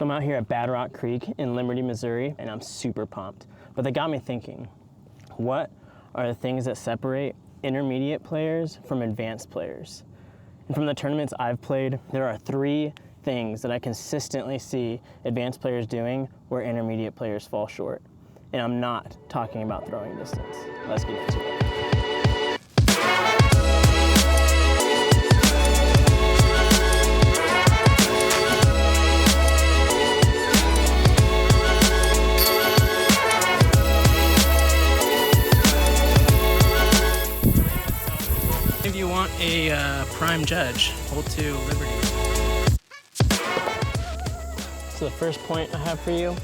So I'm out here at Bad Rock Creek in Liberty, Missouri, and I'm super pumped. But they got me thinking, what are the things that separate intermediate players from advanced players? And from the tournaments I've played, there are 3 things that I consistently see advanced players doing where intermediate players fall short. And I'm not talking about throwing distance. Let's get into it. If you want a prime judge, hold to Liberty. So the first point I have for you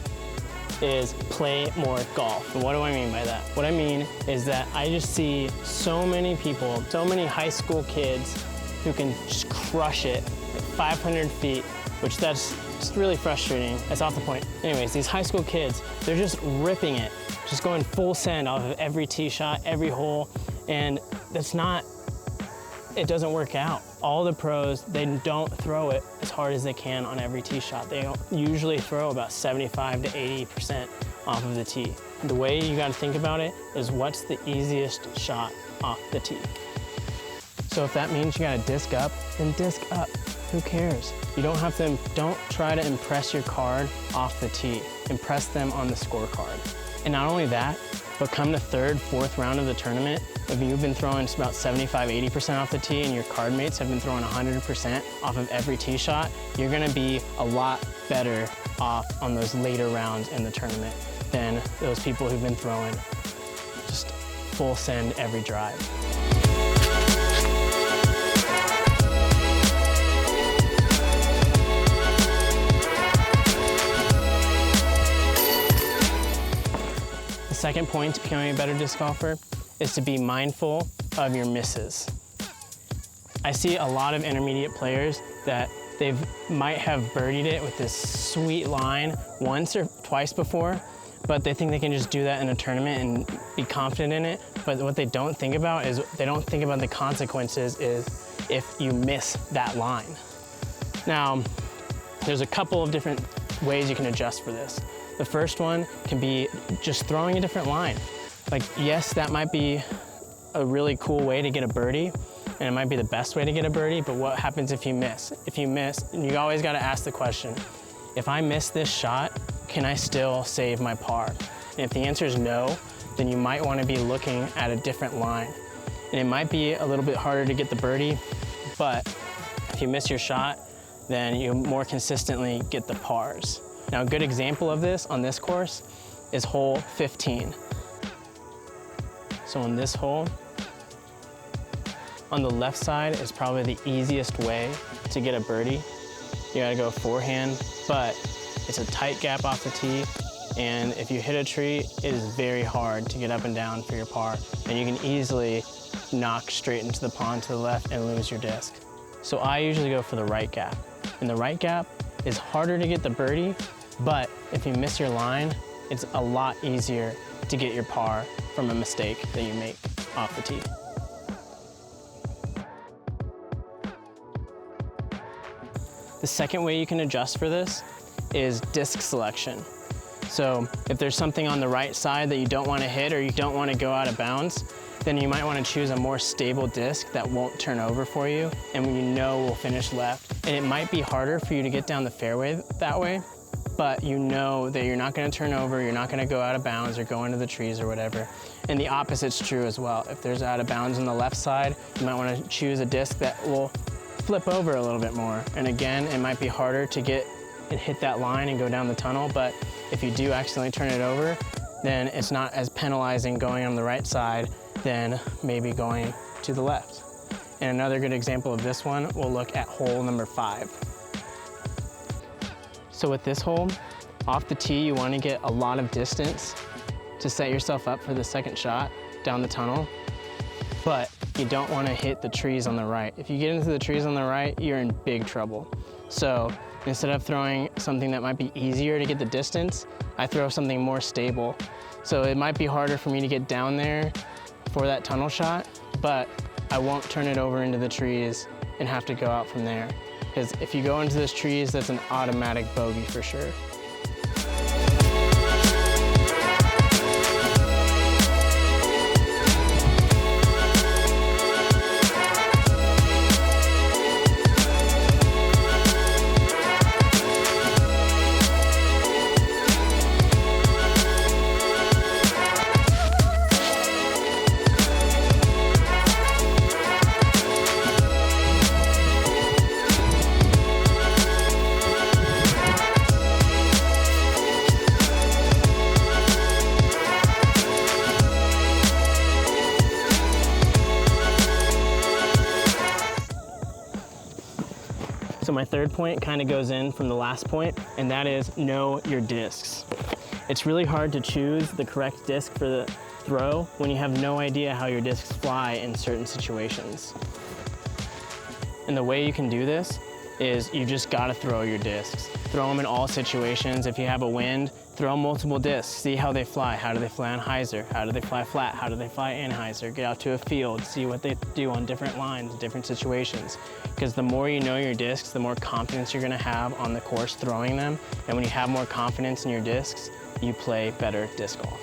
is play more golf. And what do I mean by that? What I mean is that I just see so many people, so many high school kids who can just crush it at 500 feet, which that's just really frustrating. That's off the point. Anyways, these high school kids, they're just ripping it, just going full send off of every tee shot, every hole, and that's not, it doesn't work out. All the pros, they don't throw it as hard as they can on every tee shot. They usually throw about 75 to 80% off of the tee. The way you gotta think about it is what's the easiest shot off the tee. So if that means you gotta disc up, then disc up. Who cares? You don't have to, don't try to impress your card off the tee. Impress them on the scorecard. And not only that, but come the 3rd, 4th round of the tournament, if you've been throwing about 75, 80% off the tee and your card mates have been throwing 100% off of every tee shot, you're gonna be a lot better off on those later rounds in the tournament than those people who've been throwing just full send every drive. The second point to becoming a better disc golfer is to be mindful of your misses. I see a lot of intermediate players that they might have birdied it with this sweet line once or twice before, but they think they can just do that in a tournament and be confident in it. But what they don't think about is they don't think about the consequences is if you miss that line. Now, there's a couple of different ways you can adjust for this. The first one can be just throwing a different line. Like, yes, that might be a really cool way to get a birdie, and it might be the best way to get a birdie, but what happens if you miss? If you miss, you always gotta ask the question, if I miss this shot, can I still save my par? And if the answer is no, then you might wanna be looking at a different line. And it might be a little bit harder to get the birdie, but if you miss your shot, then you more consistently get the pars. Now, a good example of this on this course is hole 15. So on this hole, on the left side is probably the easiest way to get a birdie. You gotta go forehand, but it's a tight gap off the tee, and if you hit a tree, it is very hard to get up and down for your par, and you can easily knock straight into the pond to the left and lose your disc. So I usually go for the right gap, and the right gap is harder to get the birdie, but if you miss your line, it's a lot easier to get your par from a mistake that you make off the tee. The second way you can adjust for this is disc selection. So if there's something on the right side that you don't want to hit or you don't want to go out of bounds, then you might want to choose a more stable disc that won't turn over for you and you know will finish left. And it might be harder for you to get down the fairway that way, but you know that you're not going to turn over, you're not going to go out of bounds or go into the trees or whatever. And the opposite's true as well. If there's out of bounds on the left side, you might want to choose a disc that will flip over a little bit more. And again, it might be harder to get and hit that line and go down the tunnel, but if you do accidentally turn it over, then it's not as penalizing going on the right side than maybe going to the left. And another good example of this one, we'll look at hole number 5. So with this hole, off the tee, you want to get a lot of distance to set yourself up for the second shot down the tunnel, but you don't want to hit the trees on the right. If you get into the trees on the right, you're in big trouble. So instead of throwing something that might be easier to get the distance, I throw something more stable. So it might be harder for me to get down there for that tunnel shot, but I won't turn it over into the trees and have to go out from there. Because if you go into those trees, that's an automatic bogey for sure. So my third point kind of goes in from the last point, and that is know your discs. It's really hard to choose the correct disc for the throw when you have no idea how your discs fly in certain situations. And the way you can do this is you just gotta throw your discs. Throw them in all situations. If you have a wind, throw multiple discs. See how they fly. How do they fly on hyzer? How do they fly flat? How do they fly in hyzer? Get out to a field, see what they do on different lines, different situations. Because the more you know your discs, the more confidence you're gonna have on the course throwing them. And when you have more confidence in your discs, you play better disc golf.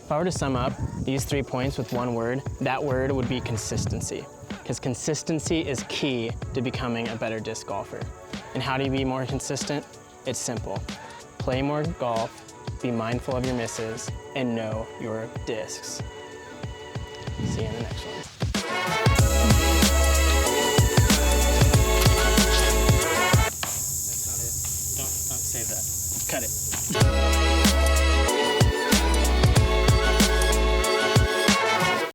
If I were to sum up these 3 points with one word, that word would be consistency. Because consistency is key to becoming a better disc golfer. And how do you be more consistent? It's simple. Play more golf, be mindful of your misses, and know your discs. See you in the next one. That's not it. Don't save that. Cut it.